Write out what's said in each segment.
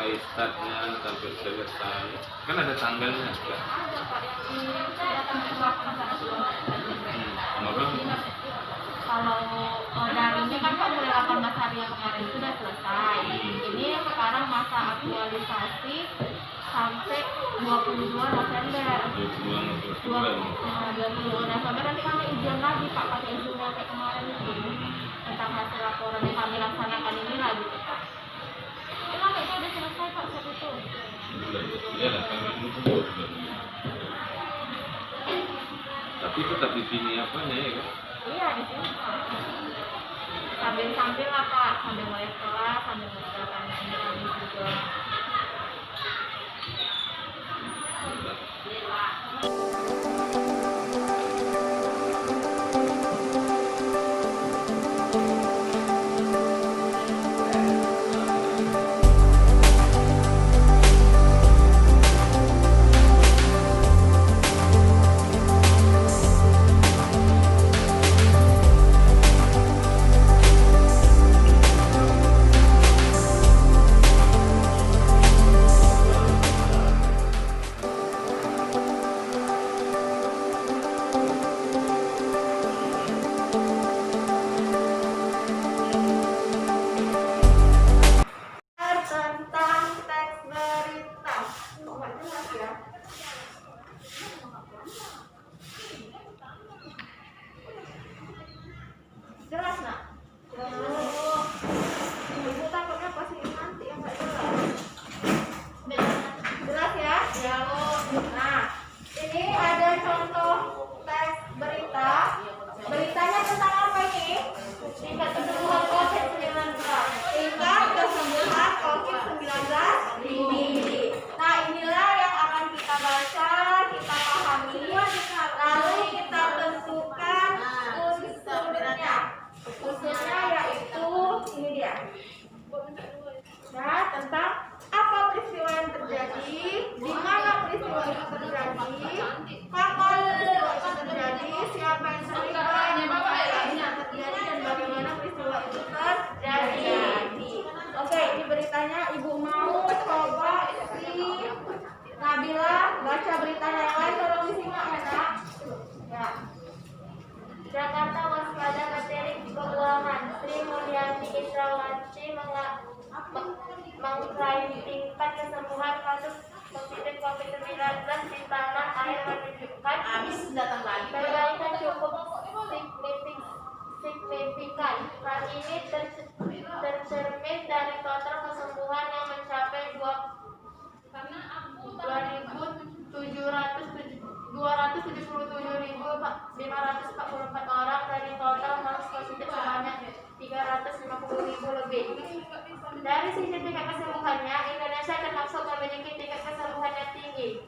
mulai startnya sampai selesai kan ada tanggalnya enggak? Ada Pak, ini saya akan menerapkan pada sekolah. Kalau daringnya kan Pak mulai 18 hari yang kemarin sudah selesai. Ini sekarang masa aktualisasi sampai 22 November. 22 November nanti kami ujian lagi Pak, pakai izin yang kayak kemarin itu tentang hasil laporan yang kami laksanakan ini lagi Pak. Lama itu udah selesai Pak saat itu. Ya, kami tunggu. Tapi tetap di sini apanya ya kan? Iya di sini Pak. Sambil lah Pak, sambil mulai sekolah, sambil mengerjakan ini juga. Jelas nak? Ibu takutnya pas ini nanti yang nggak jelas. Jelas ya? Ya. Nah, ini ada contoh teks berita. Beritanya tentang apa ini? Tingkat kesembuhan COVID-19. Tingkat kesembuhan COVID-19 ini. Nah, inilah yang akan kita baca, kita pahami, lalu kita tentukan unsurnya. Unsurnya yaitu ini dia. Nah, tentang apa peristiwa yang terjadi, di mana peristiwa itu terjadi, kapan peristiwa itu terjadi, siapa yang terlibat, apa yang terjadi, dan bagaimana peristiwa itu terjadi. Oke, ini beritanya. Ibu mau coba si Nabila baca beritanya yang lain, tolong disimak ya Nak. Ya. Jakarta waspada materi keuangan. Sri Mulyani Israwati mengklaim tingkat kesembuhan kasus positif COVID-19 di tanah air menunjukkan perbaikan cukup signifikan. Hal ini tercermin dari total kesembuhan yang mencapai 277.544 orang dari total kasus positif sebanyak 350.000 lebih. Dari sisi tingkat kesembuhannya, Indonesia termasuk memiliki tingkat kesembuhan yang tinggi.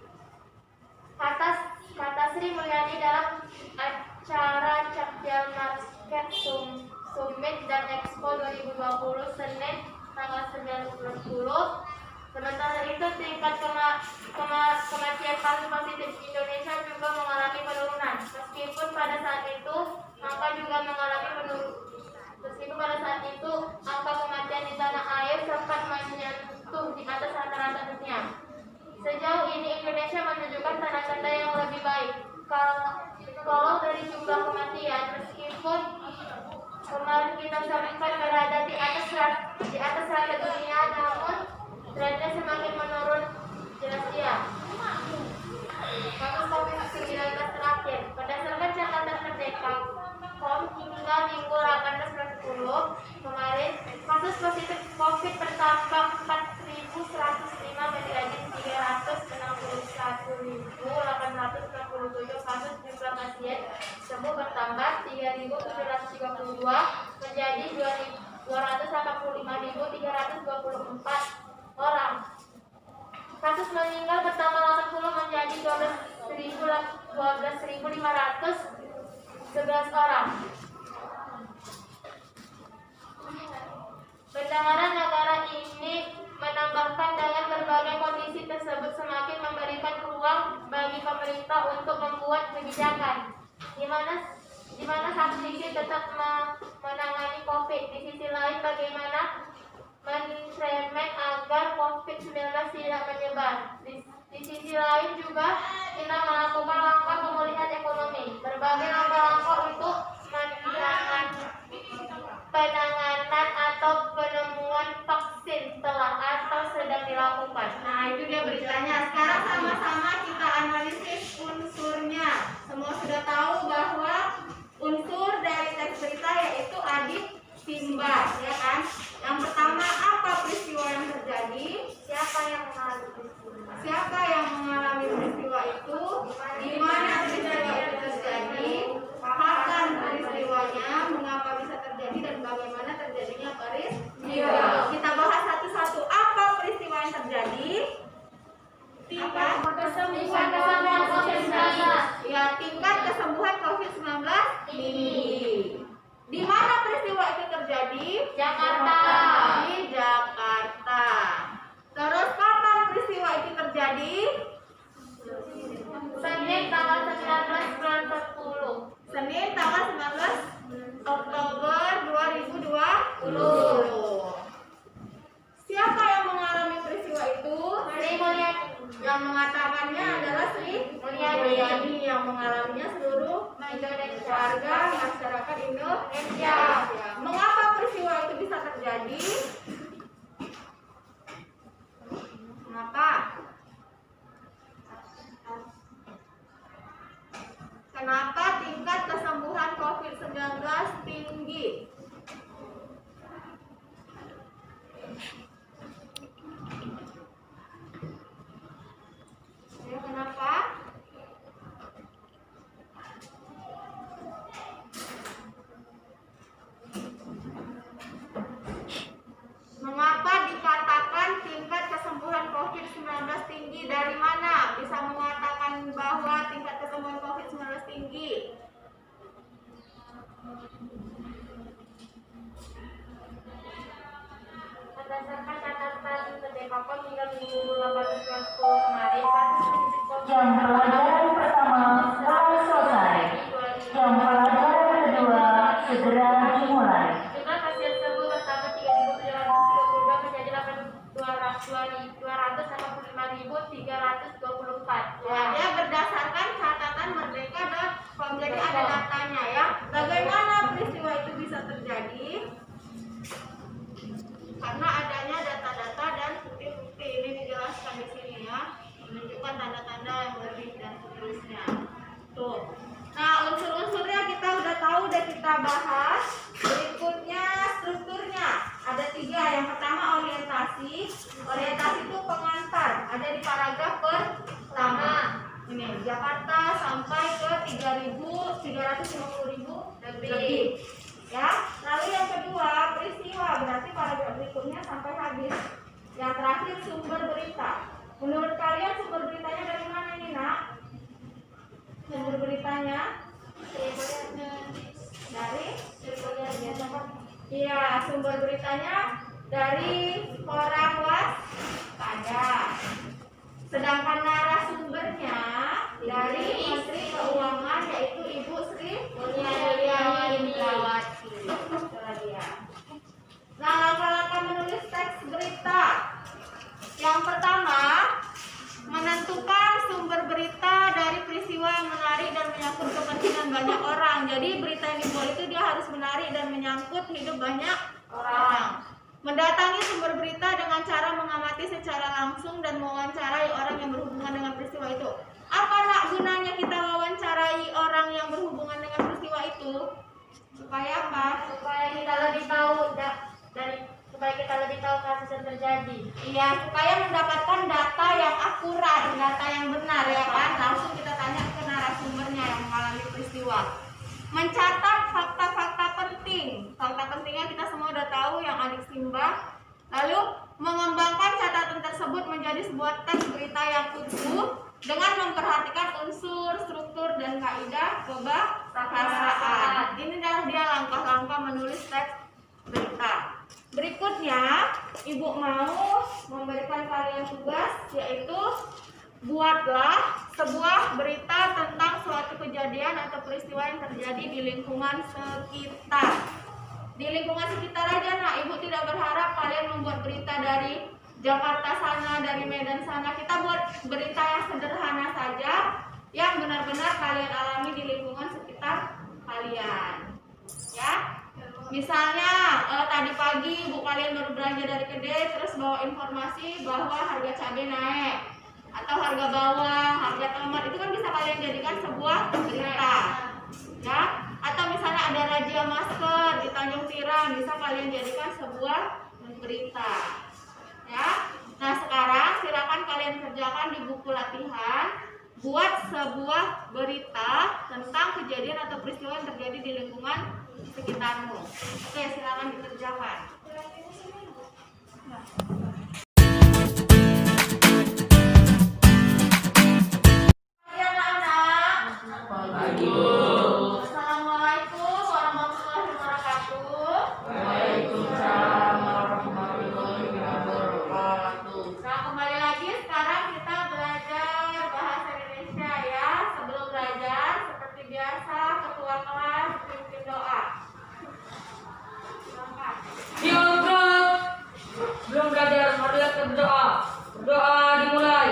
Kata Sri Mulyani dalam acara Capital Market Summit dan Expo 2020 Senin tanggal 9 Sementara itu, tingkat kematian kasus positif di Indonesia juga mengalami penurunan. Meskipun pada saat itu angka kematian di tanah air sempat menyentuh di atas rata-rata dunia. Sejauh ini Indonesia menunjukkan tanda-tanda yang lebih baik. Kalau dari jumlah kematian, meskipun kemarin kita sampaikan berada di atas rata dunia, namun trennya semakin menurun jelas dia. Kasus COVID-19 terakhir, berdasarkan catatan Merdeka.com hingga Minggu 18 kemarin, kasus positif COVID bertambah 4.105 menjadi 361.867 kasus. Jumlah pasien sembuh bertambah 3.732 menjadi 285.324 orang. Kasus meninggal bertambah 80 menjadi 12.511 orang. Bendahara negara ini menambahkan dengan berbagai kondisi tersebut semakin memberikan ruang bagi pemerintah untuk membuat kebijakan, di mana satu sisi tetap menangani COVID, di sisi lain bagaimana mencemen agar COVID-19 menyebar. Di sisi lain juga kita melakukan langkah pemulihan ekonomi. Berbagai langkah-langkah untuk penanganan atau penemuan vaksin telah atau sedang dilakukan. Nah, itu dia beritanya. Sekarang sama-sama kita analisis unsurnya. Semua sudah tahu bahwa unsur dari teks berita yaitu adik Simba, ya kan? Yang pertama, apa peristiwa yang terjadi? Siapa yang mengalami peristiwa? Siapa yang mengalami peristiwa itu? Di mana peristiwa itu terjadi? Kapan peristiwanya? Mengapa bisa terjadi dan bagaimana terjadinya peristiwa? Kita bahas satu-satu. Apa peristiwa yang terjadi? Tingkat kesembuhan COVID-19. Ya, tingkat kesembuhan COVID-19 tinggi. Di mana peristiwa itu terjadi? Jakarta. Di Jakarta. Terus kapan peristiwa itu terjadi? Senin tanggal 19 bulan 10. Senin tanggal 19 Oktober 2020. Siapa yang mengalami peristiwa itu? Sri Mulyani. Yang mengatakannya adalah Sri Mulyani. Yang mengalaminya seluruh Indonesia. warga masyarakat Indonesia. Mengapa peristiwa itu bisa terjadi? Kenapa? Kenapa tingkat kesembuhan COVID-19 tinggi? Ya, kenapa? Mengapa dikatakan tingkat kesembuhan COVID-19 tinggi? Dari mana bisa mengatakan bahwa tingkat kesembuhan COVID-19 tinggi? Berdasarkan catatan Kedekapon hingga 1890 kemarin, Jam pelajaran pertama telah selesai. Jam pelajaran kedua segera dimulai. jumlah pasien sembuh bertambah 3.732 menjadi 285.324. Ya, dia berdasarkan catatan merdeka.com. Jadi ada datanya ya. Bagaimana peristiwa itu bisa terjadi? Karena adanya data-data dan bukti-bukti. Ini dijelaskan di sini ya. Menunjukkan tanda-tanda yang lebih dan seterusnya. Tuh. Nah, unsur-unsurnya kita udah tahu, udah kita bahas. Berikutnya strukturnya. Ada 3. Yang pertama orientasi. Orientasi itu pengantar. Ada di paragraf pertama. Ini Jakarta sampai ke 350.000 lebih. Ya. Lalu yang kedua peristiwa. Berarti paragraf berikutnya sampai habis. Yang terakhir sumber berita. Menurut kalian sumber beritanya dari mana nih, Nak? Sumber beritanya dari iya, sumber beritanya dari koran Waspada. Sedangkan narasumbernya dari Menteri Keuangan yaitu Ibu Sri Mulyani Indrawati. Itulah dia. Nah, langkah-langkah menulis teks berita. Yang pertama, menentukan sumber berita dari peristiwa yang menarik dan menyangkut kepentingan banyak orang. Jadi berita yang dibuat itu dia harus menarik dan menyangkut hidup banyak orang. Mendatangi sumber berita dengan cara mengamati secara langsung dan mewawancarai orang yang berhubungan dengan peristiwa itu. Apa nak gunanya kita wawancarai orang yang berhubungan dengan peristiwa itu? Supaya apa? supaya kita lebih tahu kasus yang terjadi. Iya, supaya mendapatkan data yang akurat, data yang benar ya kan. Langsung kita tanya ke narasumbernya yang mengalami peristiwa. Mencatat fakta-fakta penting. Fakta pentingnya kita semua udah tahu yang adik Simba. Lalu mengembangkan catatan tersebut menjadi sebuah teks berita yang utuh dengan memperhatikan unsur, struktur, dan kaidah kebahasaan. Ini adalah dia langkah-langkah menulis teks berita. Berikutnya, Ibu mau memberikan kalian tugas, yaitu buatlah sebuah berita tentang suatu kejadian atau peristiwa yang terjadi di lingkungan sekitar. Di lingkungan sekitar aja, nah Ibu tidak berharap kalian membuat berita dari Jakarta sana, dari Medan sana. Kita buat berita yang sederhana saja, yang benar-benar kalian alami di lingkungan sekitar kalian. Ya, misalnya tadi pagi ibu kalian baru belanja dari kedai, terus bawa informasi bahwa harga cabai naik atau harga bawang, harga tomat, itu kan bisa kalian jadikan sebuah berita. Ya, atau misalnya ada razia masker di Tanjung Tiram, bisa kalian jadikan sebuah berita. Ya, nah sekarang silakan kalian kerjakan di buku latihan, buat sebuah berita tentang kejadian atau peristiwa yang terjadi di lingkungan sekitarmu. Oke, silakan dikerjakan. Assalamualaikum warahmatullahi wabarakatuh. Waalaikumsalam warahmatullahi wabarakatuh. Nah, kembali lagi sekarang kita belajar bahasa Indonesia ya. Sebelum belajar, seperti biasa, ketua kelas pimpin doa. Silakan. Yuk, belum belajar, marilah berdoa. Berdoa dimulai.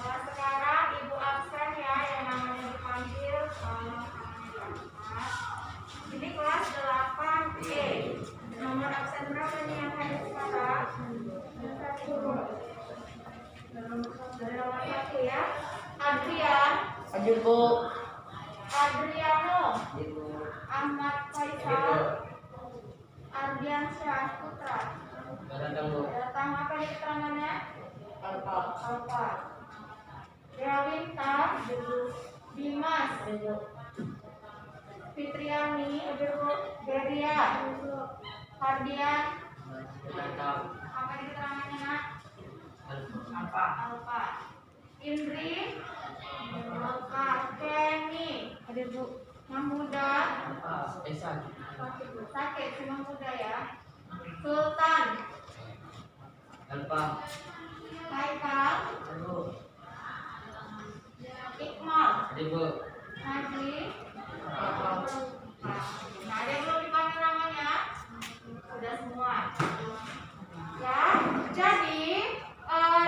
Nah, sekarang ibu absen ya, yang namanya dipanggil ini kelas 8E. Nomor absen berapa nih yang hadir sekarang? Dari nomor 1 ya. Adrian, Hadir, Bu. Adriano, Ahmad Faisal, Ardian Syah Putra. Datang apa nih keterangannya? Alfa. Rawinta, Dimas, Fitriani, Beria, Hardian. Apa nih keterangannya nak? Alfa. Indri, Alfa. Kenny, Mahmuda, sakit si Mahmuda ya. Sultan, Haikal, Iqmal, Najli. Nah, ada yang belum dipanggil namanya? Sudah semua. Ya, jadi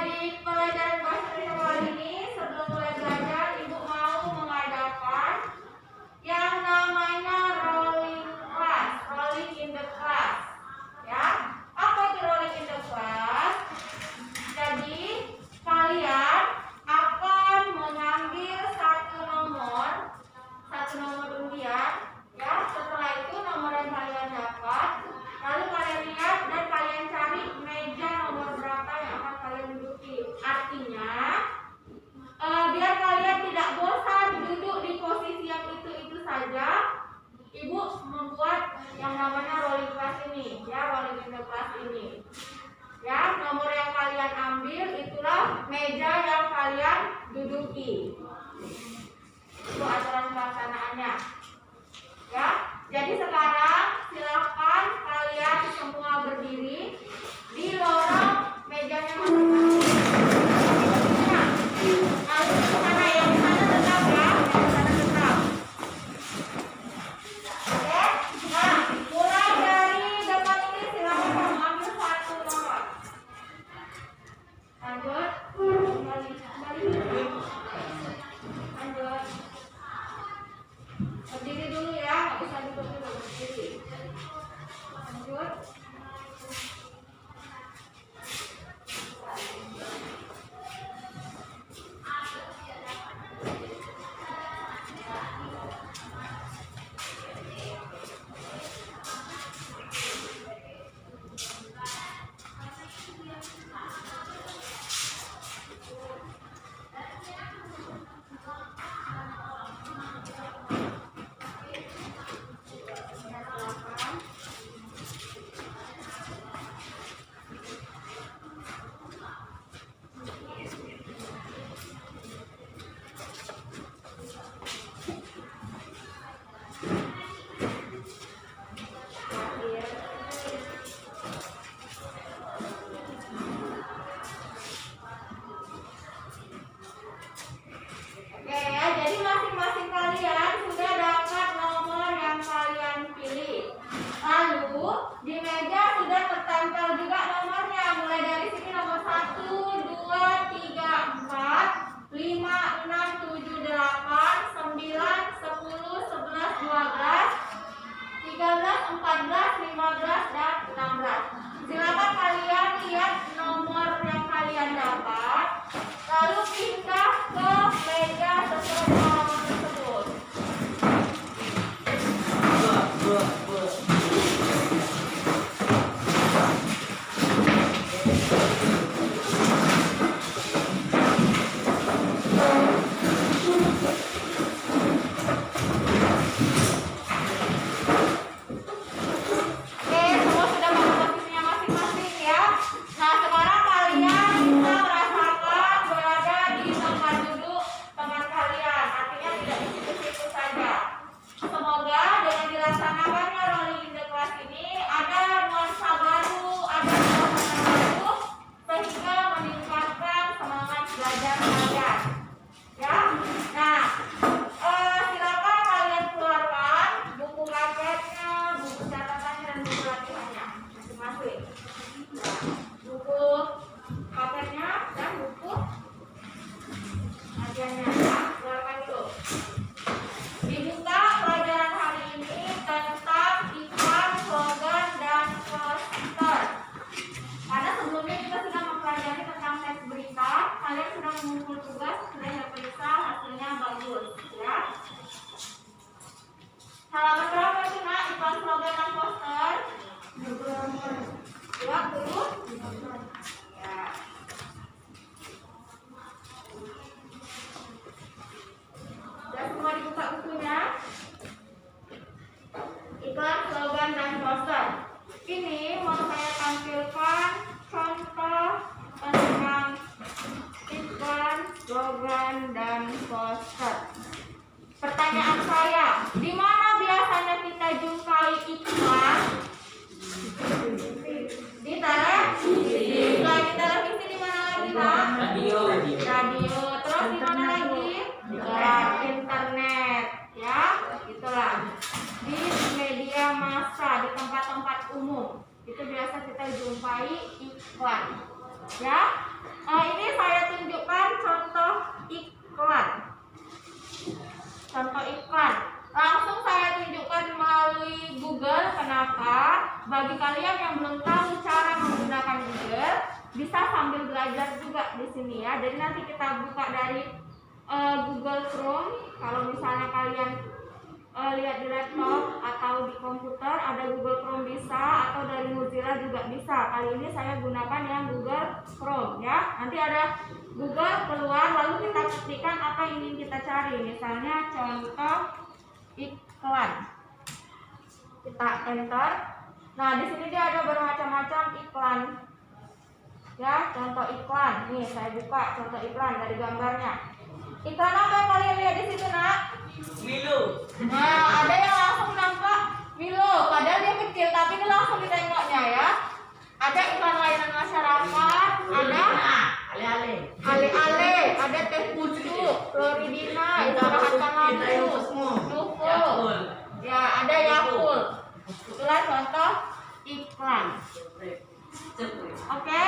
di pelajaran bahasa Indonesia kali ini, sebelum mulai belajar, ibu mau mengadakan yang namanya rolling class, rolling in the class. Ya, apa itu rolling in the class? Jadi kalian akan mengambil satu nomor iklan. Ya, ini saya tunjukkan contoh iklan. Contoh iklan. Langsung saya tunjukkan melalui Google. Kenapa? Bagi kalian yang belum tahu cara menggunakan Google, bisa sambil belajar juga di sini ya. Jadi nanti kita buka dari Google Chrome. Kalau misalnya kalian lihat di laptop atau di komputer ada Google Chrome bisa, atau dari Mozilla juga bisa. Kali ini saya gunakan yang Google Chrome ya. Nanti ada Google keluar, lalu kita ketikkan apa yang ingin kita cari. Misalnya contoh iklan. Kita enter. Nah, di sini dia ada bermacam-macam iklan. Ya, contoh iklan. Nih, saya buka contoh iklan dari gambarnya. Iklan apa yang kalian lihat di situ, Nak? Milo. Nah, ada yang langsung nampak Milo, padahal dia kecil, tapi ini langsung ditengoknya ya. Ada iklan layanan masyarakat, ada ale-ale, ada teh pucuk, Floridina, istirahat lampu, Duku, ya ada Yakult. Itulah contoh iklan. Oke,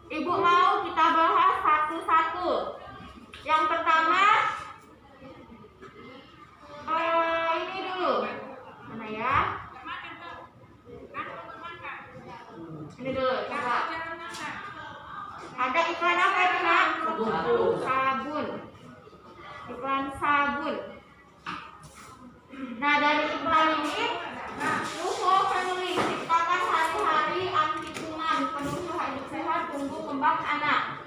Ibu mau kita bahas satu-satu. Yang pertama, ini dulu. Mana ya? Ini dulu, coba. Ada iklan apa itu, Nak? Sabun. Iklan sabun. Nah, dari iklan ini, UFO Family ciptakan hari-hari anti kuman, penuh hidup sehat, tumbuh kembang anak.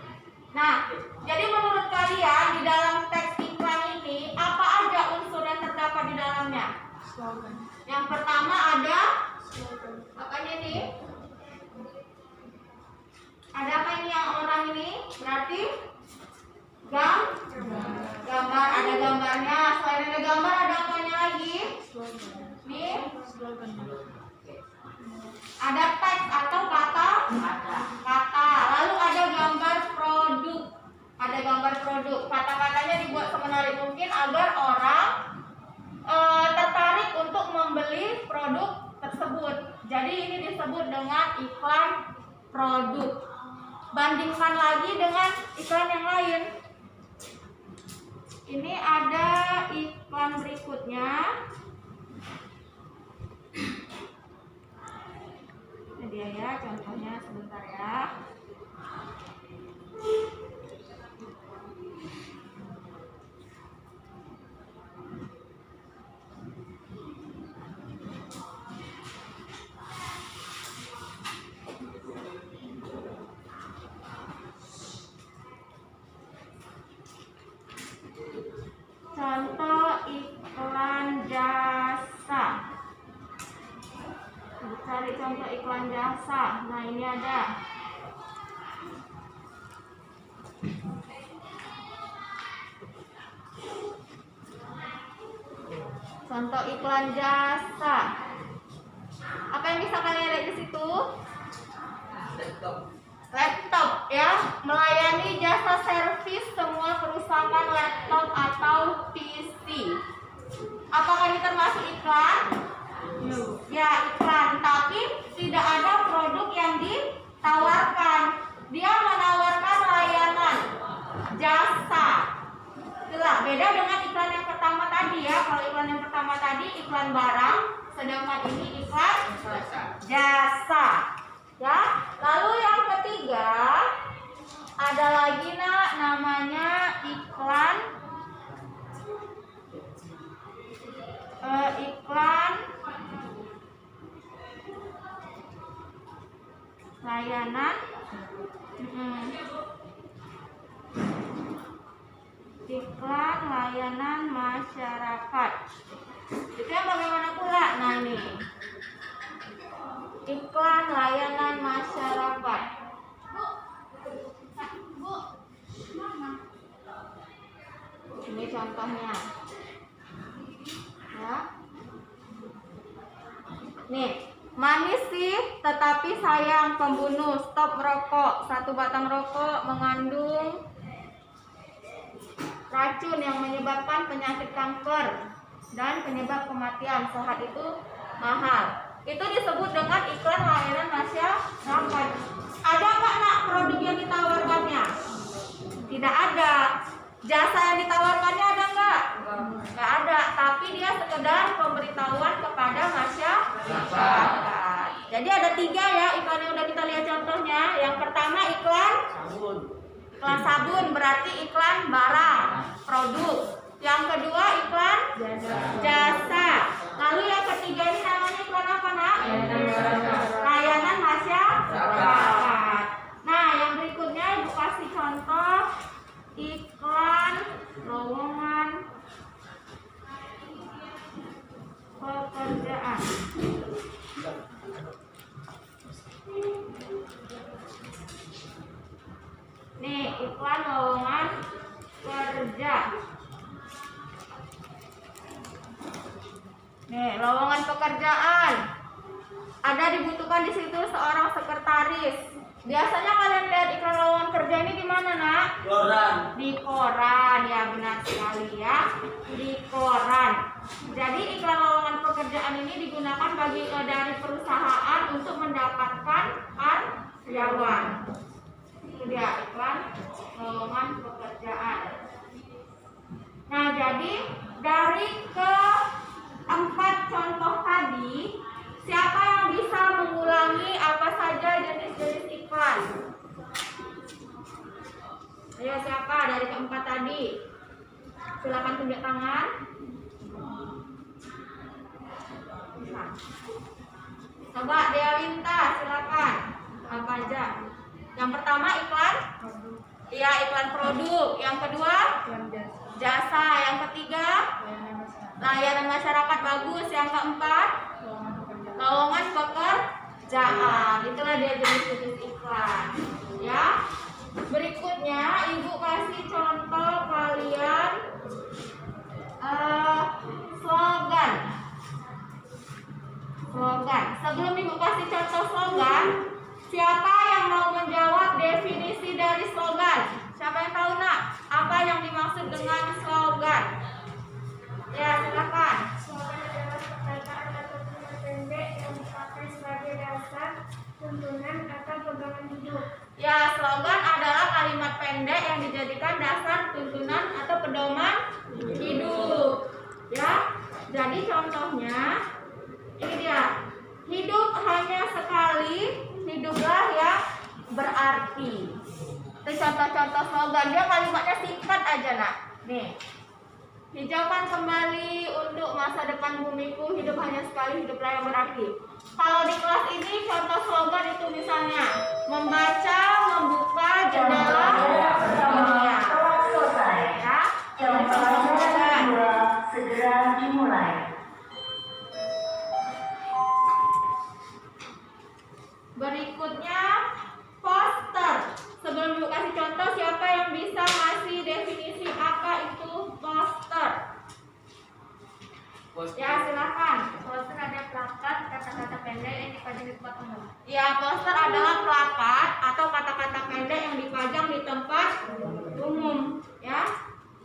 Nah, jadi menurut kalian di dalam teks iklan ini apa aja unsur yang terdapat di dalamnya? Yang pertama ada apanya nih? Ada apa ini yang orang ini? Berarti gambar, ada gambarnya. Selain ada gambar ada apanya lagi? Nih. Ada teks atau kata. Lalu ada gambar produk. Ada gambar produk. Kata-katanya dibuat semenarik mungkin agar orang tertarik untuk membeli produk tersebut. Jadi ini disebut dengan iklan produk. Bandingkan lagi dengan iklan yang lain. Ini ada iklan berikutnya. Ini dia ya, contohnya sebentar ya. Contoh iklan jasa. Cari contoh iklan jasa. Nah, ini ada. Contoh iklan jasa. Apa yang bisa kalian lihat di situ? Laptop ya, melayani jasa servis semua kerusakan laptop atau PC. Apakah ini termasuk iklan? Ya, iklan, tapi tidak ada produk yang ditawarkan. Dia menawarkan layanan jasa. Itulah beda dengan iklan yang pertama tadi ya. Kalau iklan yang pertama tadi iklan barang, sedangkan ini iklan jasa. Ya, lalu yang ketiga ada lagi Nak, namanya iklan layanan iklan layanan masyarakat. Itu yang bagaimana pula? Nah, ini iklan layanan masyarakat. Ini contohnya. Ya. Nih, manis sih tetapi sayang, pembunuh, stop merokok. Satu batang rokok mengandung racun yang menyebabkan penyakit kanker dan penyebab kematian. Sehat itu mahal. Itu disebut dengan iklan layanan masyarakat. Ada nggak nak produk yang ditawarkannya? Tidak ada. Jasa yang ditawarkannya ada nggak? Nggak ada. Tapi dia sekedar pemberitahuan kepada masyarakat. Jadi ada 3 ya iklan yang udah kita lihat contohnya. Yang pertama iklan sabun, berarti iklan barang, produk. Yang kedua iklan jasa. Lalu yang ketiga ini namanya iklan apa nak? Layanan masyarakat. Nah yang berikutnya ibu kasih contoh iklan lowongan pekerjaan. Nih iklan lowongan kerja. Nih lowongan pekerjaan. Ada dibutuhkan di situ seorang sekretaris. Biasanya kalian lihat iklan lowongan kerja ini di mana nak? Koran. Di koran, ya benar sekali ya. Di koran. Jadi iklan lowongan pekerjaan ini digunakan dari perusahaan untuk mendapatkan karyawan. Itu dia iklan lowongan pekerjaan. Nah, jadi dari keempat contoh tadi, siapa yang bisa mengulangi apa saja jenis-jenis iklan? Ayo siapa dari keempat tadi? Silakan tunjuk tangan. Coba Dea Winta, silakan. Apa aja? Yang pertama iklan? Iya, iklan produk. Yang kedua? Jasa. Yang ketiga? Layanan masyarakat, bagus. Yang keempat? Lowongan pekerjaan. Itulah dia jenis-jenis iklan. Ya. Berikutnya ibu kasih contoh kalian slogan. Sebelum ibu kasih contoh slogan, siapa yang mau menjawab definisi dari slogan? Siapa yang tahu nak? Apa yang dimaksud dengan slogan? Ya silakan. Slogan adalah perkataan atau kalimat pendek yang dipakai sebagai dasar, tuntunan atau pegangan hidup. Ya, slogan adalah kalimat pendek yang dijadikan dasar, tuntunan atau pedoman hidup. Ya, jadi contohnya ini dia. Hidup hanya sekali, hiduplah yang berarti. Itu contoh-contoh slogan. Dia kalimatnya singkat aja nak. Nih. Hijaukan kembali untuk masa depan bumiku, hidup hanya sekali, hiduplah yang berarti. Kalau di kelas ini contoh slogan itu misalnya membaca, membuka jendela dunia. Telah selesai. Ya. Jam pelajaran kedua segera dimulai. Berikutnya poster. Sebelum ibu kasih contoh, siapa yang bisa ngasih definisi apa itu poster? Ya silakan. Poster ada plakat, kata-kata pendek yang dipajang di tempat umum. Ya, poster adalah plakat atau kata-kata pendek yang dipajang di tempat umum. Ya,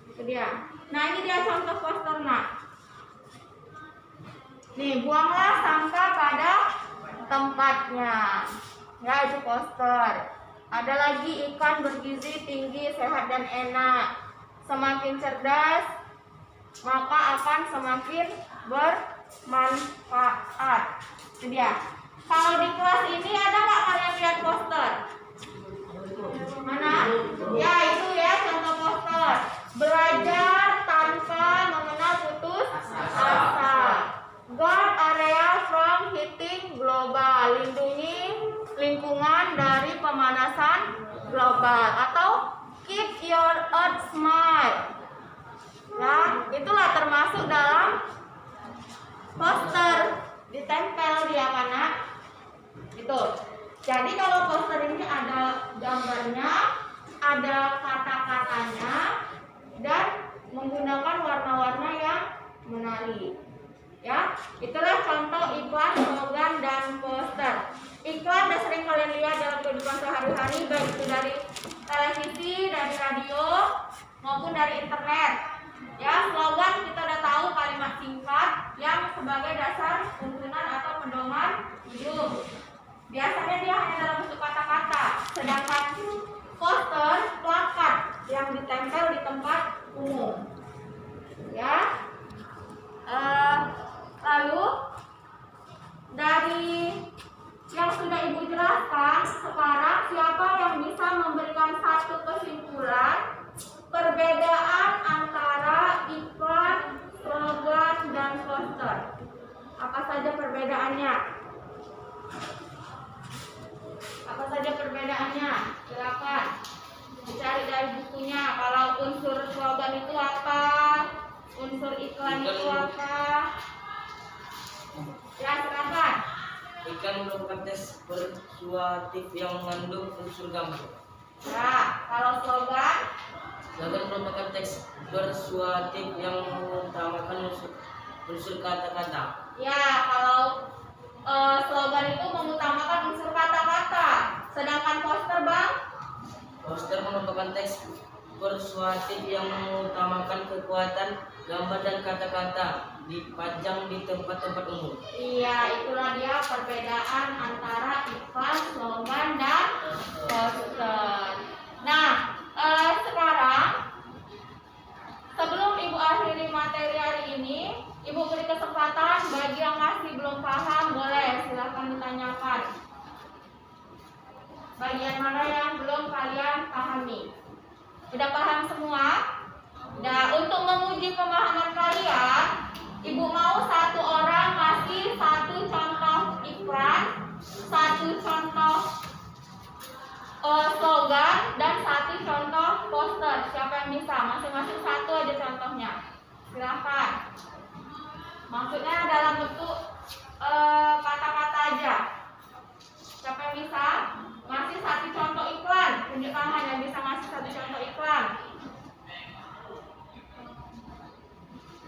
itu dia. Nah, ini dia contoh poster nak. Nih, buanglah sampah pada tempatnya. Ya, itu poster. Ada lagi ikan bergizi tinggi, sehat dan enak. Semakin cerdas, maka akan semakin bermanfaat. Itu dia. Kalau di kelas ini ada nggak kalian lihat poster? Mana? Ya itu ya contoh poster. Belajar tanpa mengenal putus asa. Guard area from heating global. Lindungi lingkungan dari pemanasan global. Atau keep your earth smile. Ya, itulah termasuk dalam poster, ditempel dia mana? Itu. Jadi kalau poster ini ada gambarnya, ada kata-katanya, dan menggunakan warna-warna yang menarik. Ya, itulah contoh iklan, slogan, dan poster. Iklan yang sering kalian lihat dalam kehidupan sehari-hari, baik itu dari televisi, dari radio, maupun dari internet. Ya, slogan kita udah tahu kalimat singkat yang sebagai dasar tuntunan atau pedoman Hidup. Biasanya dia hanya dalam bentuk kata-kata, sedangkan poster, plakat yang ditempel di tempat umum. Ya. Lalu dari yang sudah Ibu jelaskan, sekarang siapa yang bisa memberikan satu kesimpulan perbedaan antara iklan, slogan, dan poster? Apa saja perbedaannya? Apa saja perbedaannya? Silakan dicari dari bukunya. Kalau unsur slogan itu apa? Unsur iklan itu apa? Ya, silakan. Iklan merupakan teks persuasif yang mengandung unsur gambar. Ya, kalau slogan, Slogan merupakan teks persuasif yang mengutamakan unsur kata-kata. ya kalau slogan itu mengutamakan unsur kata-kata. Sedangkan poster, Bang? Poster merupakan teks persuasif yang mengutamakan kekuatan gambar dan kata-kata dipajang di tempat-tempat umum. Iya, itulah dia perbedaan antara iklan, slogan, dan poster. Nah, sekarang sebelum Ibu akhiri materi hari ini, Ibu beri kesempatan bagi yang masih belum paham, boleh silakan ditanyakan. Bagian mana yang belum kalian pahami? Udah paham semua? Nah, untuk menguji pemahaman kalian, Ibu mau satu orang kasih satu contoh iklan, satu contoh slogan, dan satu contoh poster. Siapa yang bisa? Masing-masing satu aja contohnya. Silakan. Maksudnya dalam bentuk kata-kata aja. Siapa yang bisa? Ngasih satu contoh iklan. Tunjuk tangan yang bisa ngasih satu contoh iklan.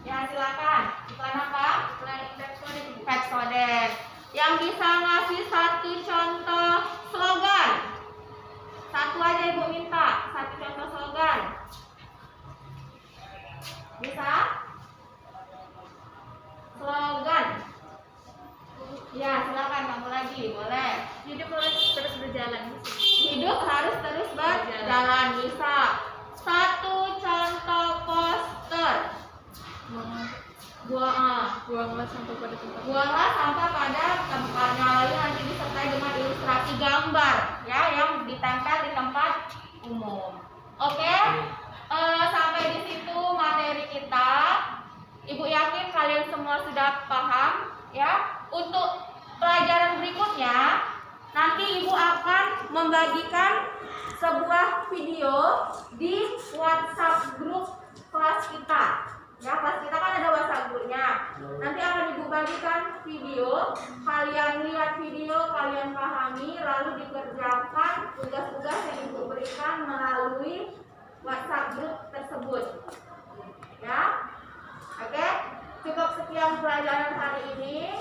Ya, silakan. Iklan apa? Iklan Pepsodent. Yang bisa ngasih satu contoh slogan. Satu aja Ibu minta, satu contoh slogan. Bisa? Slogan. Ya, silakan kamu lagi, boleh. Hidup harus terus berjalan. Hidup harus terus berjalan, bisa. Satu contoh poster. Buanglah sampah pada tempat. Buanglah sampah pada tempatnya, lalu nanti disertai dengan ilustrasi gambar ya yang ditempel di tempat umum. Oke, sampai di situ materi kita. Ibu yakin kalian semua sudah paham ya. Untuk pelajaran berikutnya nanti Ibu akan membagikan sebuah video di WhatsApp grup kelas kita. Ya, kelas kita kan ada WhatsApp grupnya. Nanti akan Ibu bagikan video, kalian lihat video, kalian pahami, lalu dikerjakan tugas-tugas yang Ibu berikan melalui WhatsApp grup tersebut. Ya, oke. Cukup sekian pelajaran hari ini.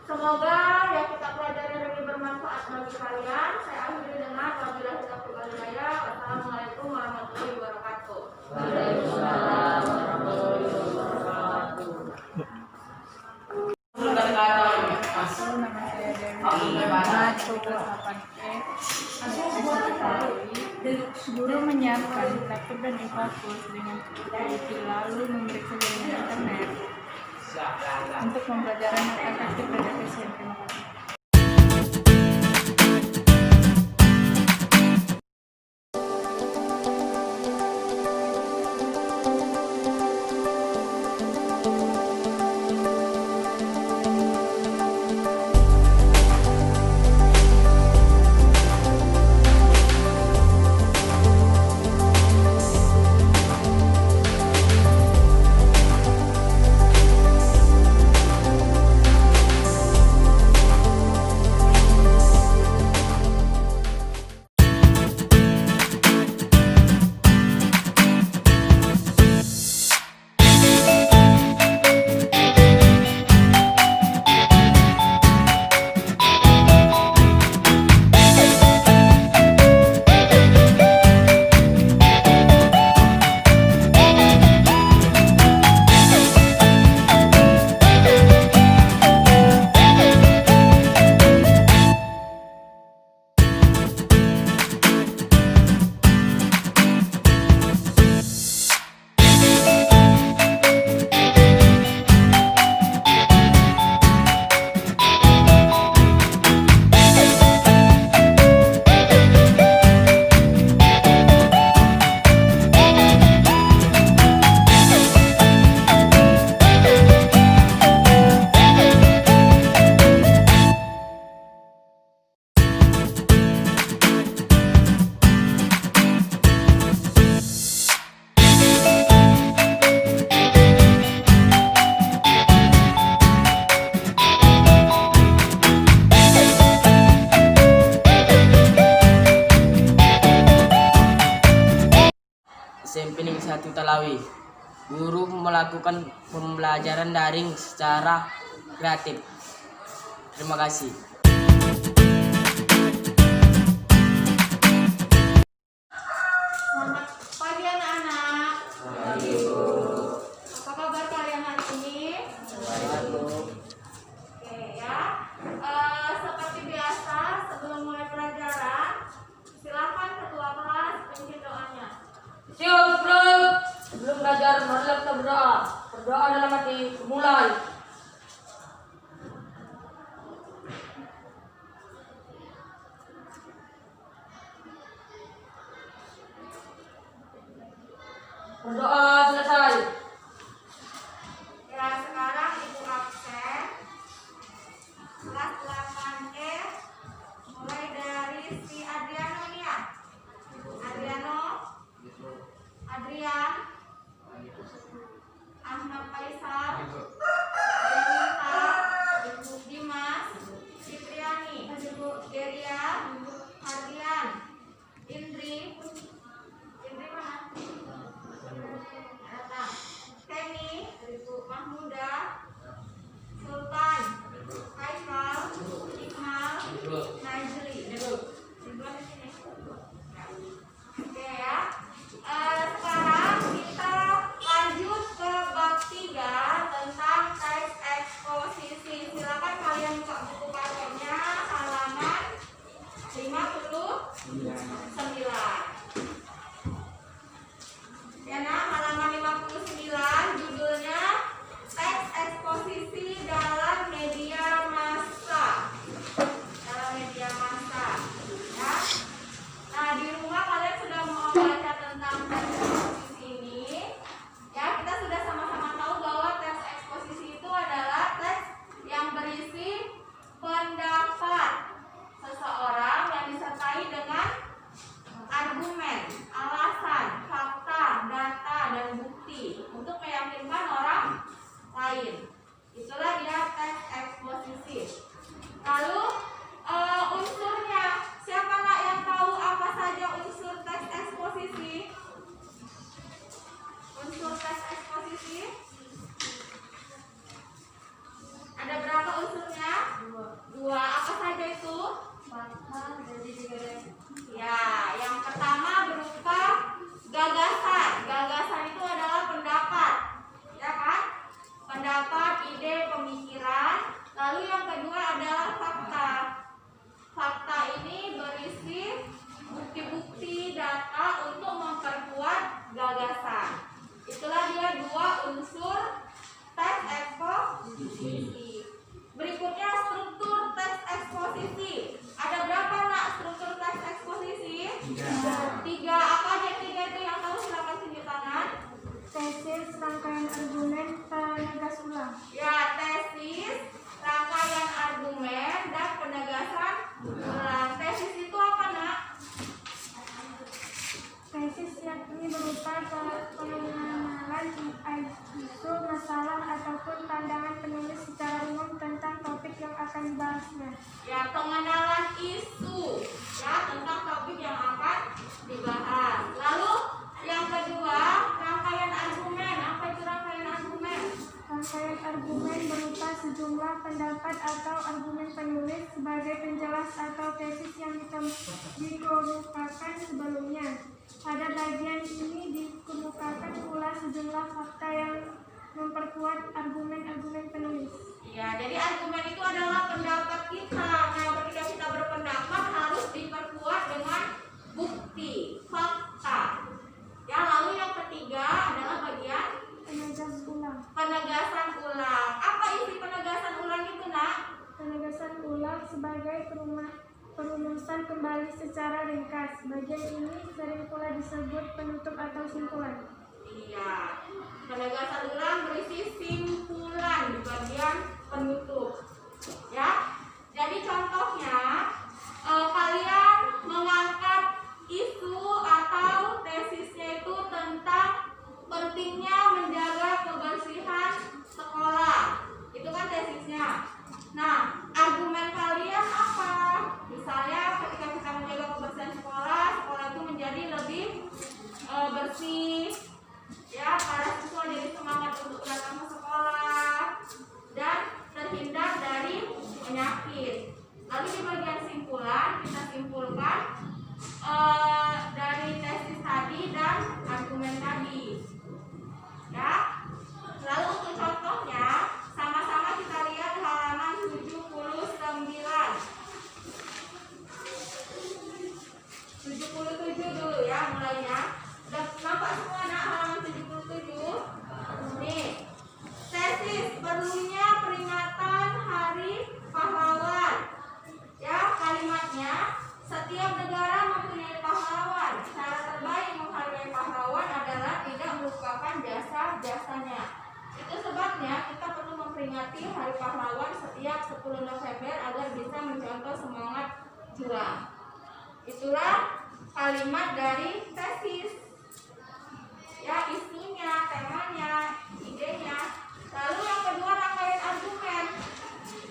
Semoga yang kita pelajari lebih bermanfaat bagi kalian. Saya akhiri dengan wabillahi taufiq wal hidayah. Wassalamualaikum warahmatullahi wabarakatuh. Waalaikumsalam warahmatullahi wabarakatuh. Nama saya Dewi Muhammad, kelas 8E. Guru menyiapkan laptop dan e-kampus dengan teliti lalu memeriksa jaringan internet untuk pembelajaran yang efektif dan efisien. Terima kasih. melakukan pembelajaran daring secara kreatif. Terima kasih. Selamat pagi anak-anak. Apa kabar kalian hari ini? Oke ya. Seperti biasa sebelum mulai pelajaran, silakan ketua kelas pimpin doanya. Siap, bro. Sebelum belajar, marilah kita berdoa. Berdoa dalam hati. Mulai. Berdoa selesai. Ya, sekarang ibu absen. Kelas 8E mulai dari si Adriano nih ya. Adriano, Adrian, Ahmad Faisal, Denita, Dimas, Fitriani, Deria, Hardian, Indri mana? Datang. Temi, Mahmuda, Sultan, Faisal, Iqmal, Najli. Ridwan di sini. Oke ya. Sekarang kita lanjut ke bab 3 tentang teks eksposisi. Silakan kalian buka buku pakennya halaman 59. Ya nah, halaman 59 judulnya teks eksposisi dalam media massa. Dalam media massa. Ya. Nah, di rumah kalian sudah mau baca tentang teks eksposisi ini. Ya, kita sudah sama-sama tahu bahwa teks eksposisi itu adalah teks yang berisi pendapat seseorang yang disertai dengan argumen, alasan, fakta, data, dan bukti untuk meyakinkan orang lain. Itulah dia teks eksposisi. Lalu unsurnya, siapa nak yang tahu apa saja unsur teks eksposisi? Unsur teks eksposisi ada berapa unsurnya? Dua. Apa saja itu? Ya, yang pertama berupa gagasan. Gagasan itu adalah pendapat, ya kan? Pendapat, ide, pemikiran. Lalu yang kedua adalah fakta. Fakta ini berisi bukti-bukti data untuk memperkuat gagasan. Itulah dia dua unsur teks eksposisi. Berikutnya struktur teks eksposisi. Ada berapa nak struktur teks eksposisi? 3. Apa aja 3 itu yang tahu silakan tunjuk tangan. Tesis, rangkaian argumen, penegas ulang. Ya, tesis, rangkaian argumen, dan penegasan ulang. Tesis itu apa nak? Tesis yakni berupa pengenalan isu, masalah, ataupun pandangan penulis secara umum tentang topik yang akan dibahasnya. Ya, pengenalan isu, ya, tentang topik yang akan dibahas. Lalu yang kedua, rangkaian argumen. Apa itu rangkaian argumen? Rangkaian argumen berupa sejumlah pendapat atau argumen penulis sebagai penjelas atau tesis yang dikemukakan sebelumnya. Pada bagian ini dikemukakan pula sejumlah fakta yang memperkuat argumen-argumen penulis. Ya, jadi argumen itu adalah pendapat kita. Nah, ketika kita berpendapat harus diperkuat dengan bukti, fakta. Ya, lalu yang ketiga adalah bagian Penegas ulang. penegasan ulang. Apa isi penegasan ulang itu, nak? Penegasan ulang sebagai perumusan kembali secara ringkas. Bagian ini sering pula disebut penutup atau simpulan. Iya. Penegasan ulang berisi simpulan di bagian penutup. Ya. Jadi contohnya kalian mengangkat isu atau tesisnya itu tentang pentingnya menjaga kebersihan sekolah. Itu kan tesisnya. Nah, argumen kalian apa? Misalnya ketika kita menjaga kebersihan sekolah, sekolah itu menjadi lebih bersih. Ya, para siswa jadi semangat untuk memperingati Hari Pahlawan setiap 10 November agar bisa mencontoh semangat juang. Itulah kalimat dari tesis. Ya, isinya, temanya, idenya. Lalu yang kedua, rangkaian argumen.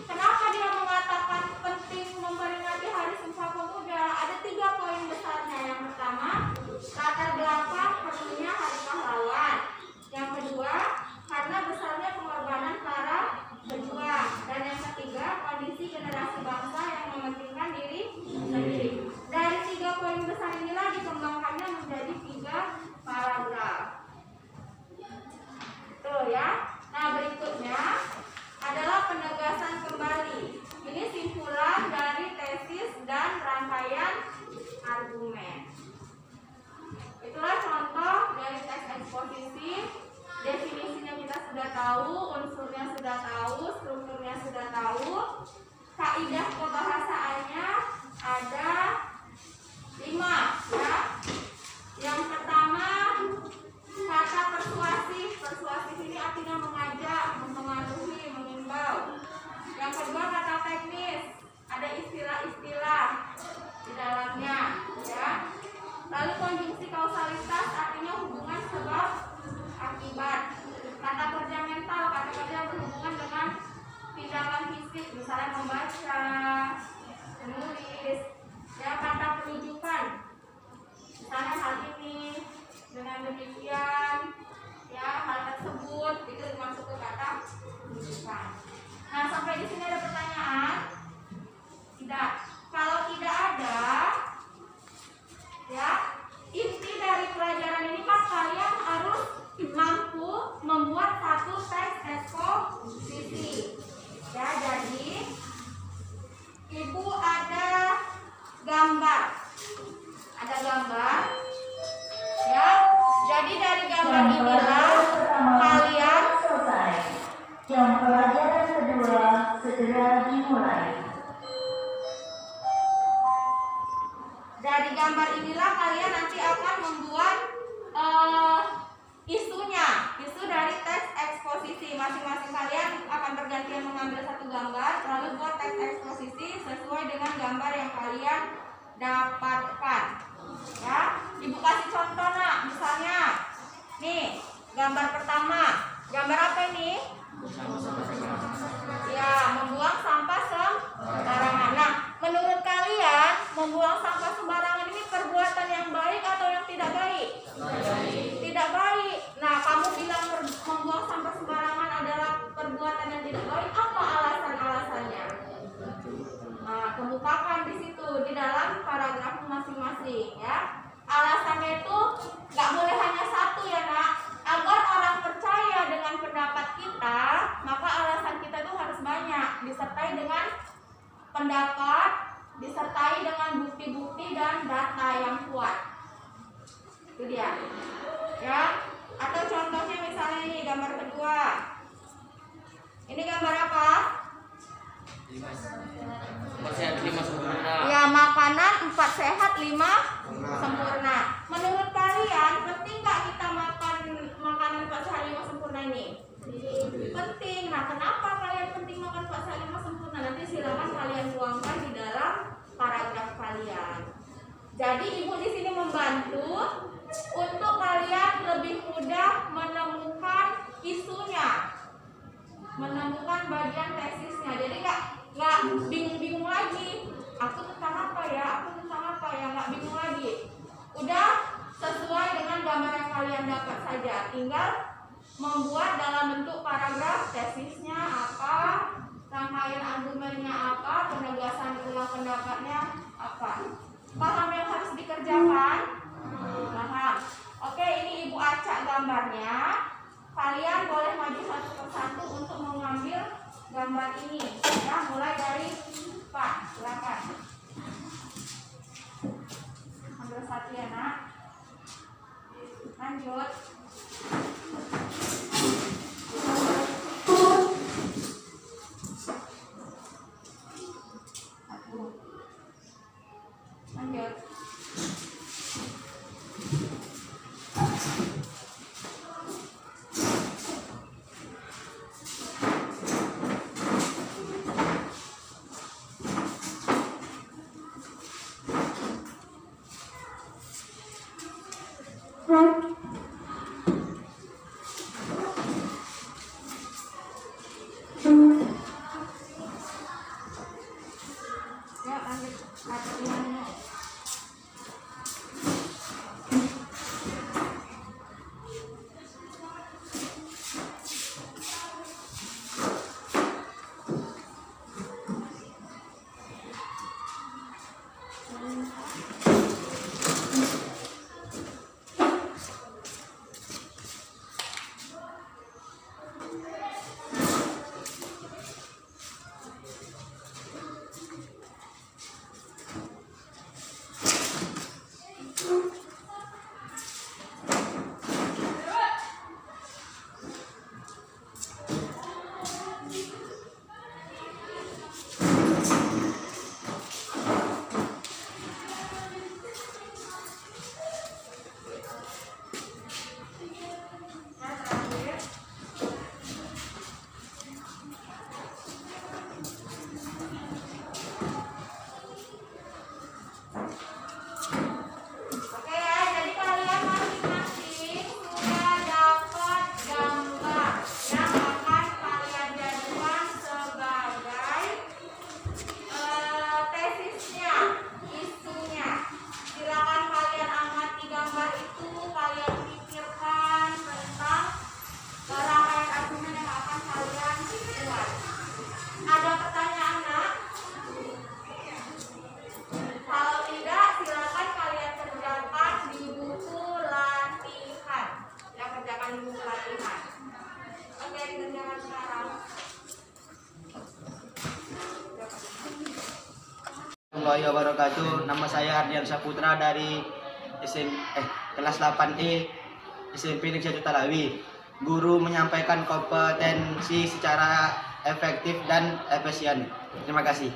Kenapa dia mengatakan penting memperingati Hari Sumpah Pemuda? Ada 3 poin besarnya. Yang pertama, latar belakang perlunya Hari Pahlawan. Yang kedua, karena besarnya pengorbanan para pejuang. Dan yang ketiga, kondisi generasi bangsa yang mementingkan diri sendiri. Dari 3 poin besar inilah dikembangkannya menjadi 3 paragraf. Tuh ya. Nah, berikutnya adalah penegasan kembali. Ini simpulan dari tesis dan rangkaian argumen. Itulah contoh dari teks eksposisi. Definisinya kita sudah tahu, unsurnya sudah tahu, strukturnya sudah tahu. Kaidah kebahasaannya ada 5 ya. Yang pertama, kata persuasif. Persuasif ini artinya mengajak, mempengaruhi, mengimbau. Yang kedua, kata teknis. Ada istilah-istilah di dalamnya ya. Lalu konjungsi kausalitas artinya hubungan sebab akibat. Kata kerja mental, kata kerja berhubungan dengan tindakan fisik, misalnya membaca, menulis. Ya, kata perujukan, misalnya hal ini, dengan demikian, ya hal tersebut itu masuk ke kata perujukan. Nah, sampai di sini ada pertanyaan? Tidak. Kalau tidak ada, ya inti dari pelajaran ini kan kalian harus mampu membuat satu teks eksposisi. Ya, jadi ibu ada gambar, ya. Jadi dari gambar inilah kalian selesai. Jam pelajaran kedua segera dimulai. Dari gambar inilah kalian nanti akan membuat isunya, isu dari teks eksposisi. Masing-masing kalian akan bergantian mengambil satu gambar, lalu buat teks eksposisi sesuai dengan gambar yang kalian dapatkan. Ya, ibu kasih contoh nak, misalnya, nih gambar pertama, gambar apa ini? Ya, membuang sampah sembarangan. Nah, menurut kalian membuang sampah sembarangan ini perbuatan yang baik atau yang tidak baik? Tidak baik. Nah, kamu bilang membuang sampah sembarangan adalah perbuatan yang tidak baik. Apa alasannya? Nah, kemukakan di situ di dalam paragraf masing-masing ya. Alasannya itu nggak boleh hanya satu ya nak. Agar orang percaya dengan pendapat kita, maka alasan kita itu harus banyak, disertai dengan pendapat, disertai dengan bukti-bukti dan data yang kuat. Itu dia. Ya. Atau contohnya misalnya ini gambar kedua. Ini gambar apa? 4 sehat 5 sempurna. Ya, makanan 4 sehat 5 sempurna. Menurut kalian penting nggak kita makan makanan 4 sehat 5 sempurna ini? Penting. Nah, kenapa kalian penting makan 4 sehat 5 sempurna? Nanti silakan kalian tuangkan di dalam paragraf kalian. Jadi ibu di sini membantu untuk kalian lebih mudah menemukan isunya, menemukan bagian tesisnya. Jadi nggak bingung-bingung lagi. Aku tentang apa ya? Nggak bingung lagi. Udah sesuai dengan gambar yang kalian dapat saja. Tinggal membuat dalam bentuk paragraf tesisnya apa, rangkaian argumennya apa, penegasan ulang pendapatnya apa. Paham yang harus dikerjakan? Paham. Oke, ini ibu acak gambarnya. Kalian boleh maju satu persatu untuk mengambil gambar ini. Ya, mulai dari Pak, silakan. Ambil satu ya nak. Lanjut. Lanjut. latihan. Ada pertanyaan, Nak? Kalau tidak, silakan kalian kerjakan di buku latihan. Ya, kerjakan di buku latihan. Oke, dikerjakan sekarang. Warahmatullahi wabarakatuh. Nama saya Ardian Saputra dari kelas 8E SMP Negeri 1 Talawi. Guru menyampaikan kompetensi secara efektif dan efisien. Terima kasih.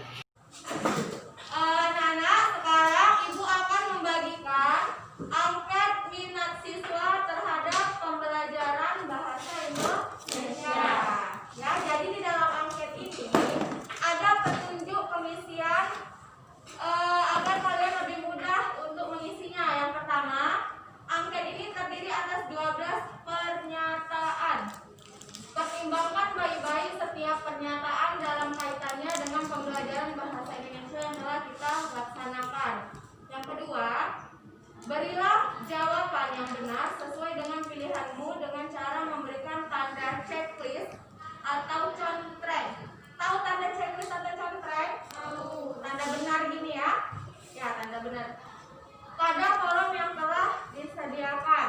Nana, sekarang Ibu akan membagikan angket minat siswa terhadap pembelajaran bahasa Indonesia. Ya, jadi di dalam angket ini ada petunjuk pengisian agar kalian lebih mudah untuk mengisinya. Yang pertama, angket ini terdiri atas 12 pernyataan. Pertimbangkan baik-baik setiap pernyataan dalam kaitannya dengan pembelajaran bahasa Indonesia yang telah kita laksanakan. Yang kedua, berilah jawaban yang benar sesuai dengan pilihanmu dengan cara memberikan tanda checklist atau contreng. Tahu tanda checklist atau contreng? Tanda benar gini ya. Ya, tanda benar. Pada kolom yang telah disediakan.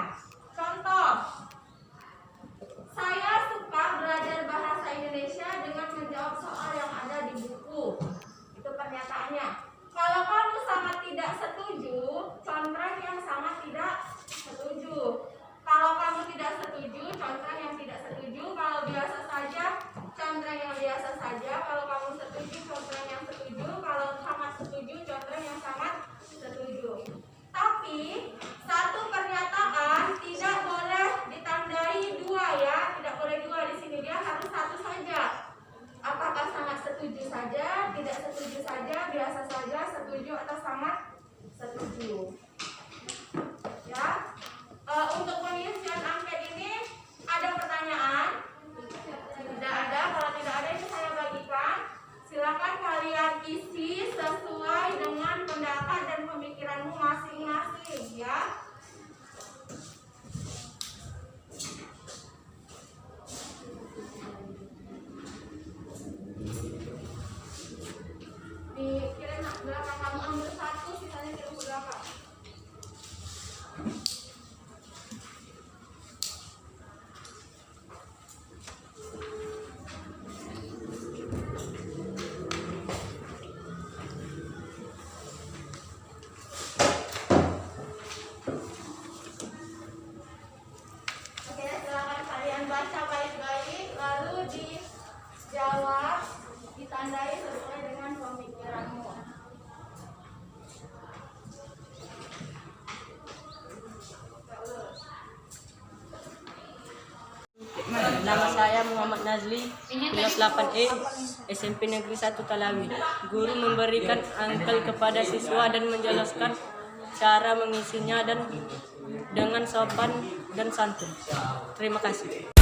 Contoh, saya suka belajar bahasa Indonesia dengan menjawab soal yang ada di buku. Itu pernyataannya. Kalau kamu sangat tidak setuju, contreng yang sangat tidak setuju. Kalau kamu tidak setuju, contreng yang tidak setuju. Kalau biasa saja, contreng yang biasa saja. Kalau kamu setuju, contreng yang setuju. Kalau sangat setuju, contreng yang sangat setuju. Tapi satu pernyataan tidak boleh ditandai dua ya, tidak boleh dua di sini, dia harus satu saja. Apakah sangat setuju saja, tidak setuju saja, biasa saja, setuju atau sangat setuju. Ya, untuk pengisian angket ini ada pertanyaan? Tidak ada. Kalau tidak ada itu saya bagikan. Silakan kalian isi sesuai dengan pendapat dan pemikiranmu masing-masing ya. Dikirim belakang, kamu ambil satu, sisanya kirim ke belakang. Oke, silakan kalian baca baik-baik, lalu dijawab, ditandai sesuai dengan pemikiranmu. Nama saya Muhammad Nazli, kelas 8E, SMP Negeri 1 Talawi. Guru memberikan angkel kepada siswa dan menjelaskan cara mengisinya dan dengan sopan dan santun. Terima kasih.